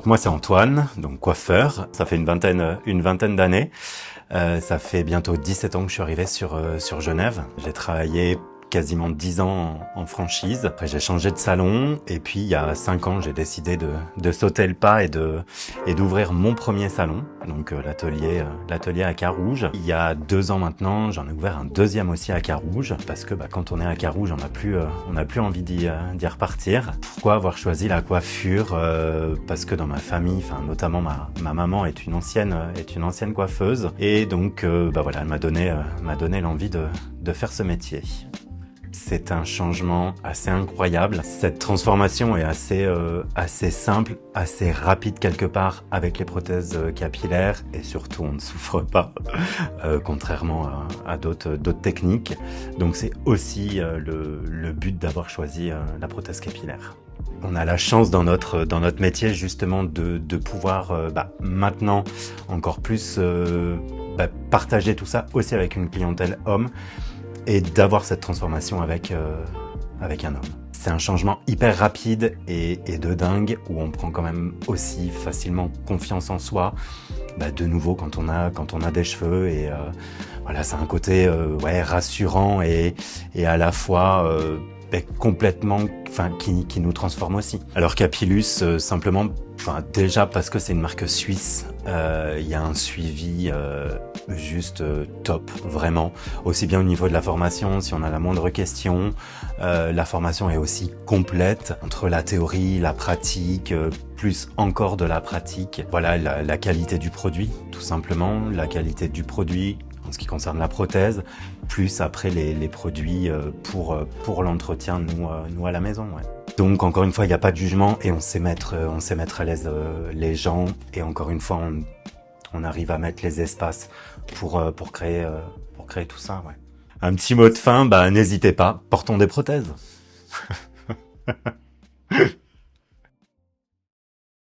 Donc moi c'est Antoine, donc coiffeur. Ça fait une vingtaine d'années. Ça fait bientôt 17 ans que je suis arrivé sur Genève. J'ai travaillé quasiment 10 ans en franchise. Après j'ai changé de salon et puis il y a 5 ans j'ai décidé de sauter le pas et d'ouvrir mon premier salon, donc l'atelier à Carouge. Il y a 2 ans maintenant j'en ai ouvert un deuxième aussi à Carouge parce que quand on est à Carouge on n'a plus envie d'y repartir. Pourquoi avoir choisi la coiffure? Parce que dans ma famille, enfin notamment ma maman est une ancienne coiffeuse et donc voilà, elle m'a donné l'envie de faire ce métier. C'est un changement assez incroyable. Cette transformation est assez simple, assez rapide quelque part avec les prothèses capillaires et surtout on ne souffre pas, contrairement à d'autres techniques. Donc c'est aussi le but d'avoir choisi la prothèse capillaire. On a la chance dans notre métier justement de pouvoir maintenant encore plus partager tout ça aussi avec une clientèle homme et d'avoir cette transformation avec un homme. C'est un changement hyper rapide et de dingue où on prend quand même aussi facilement confiance en soi. De nouveau quand on a des cheveux et voilà, c'est un côté rassurant et à la fois complètement, qui nous transforme aussi. Alors Capilus, simplement, déjà parce que c'est une marque suisse, il y a un suivi juste top, vraiment. Aussi bien au niveau de la formation, si on a la moindre question, la formation est aussi complète entre la théorie, la pratique, plus encore de la pratique. Voilà, la qualité du produit, tout simplement, la qualité du produit en ce qui concerne la prothèse, plus après les produits pour l'entretien, nous à la maison. Ouais. Donc encore une fois, il n'y a pas de jugement et on sait mettre à l'aise les gens et encore une fois, on arrive à mettre les espaces pour créer tout ça. Ouais. Un petit mot de fin, n'hésitez pas, portons des prothèses.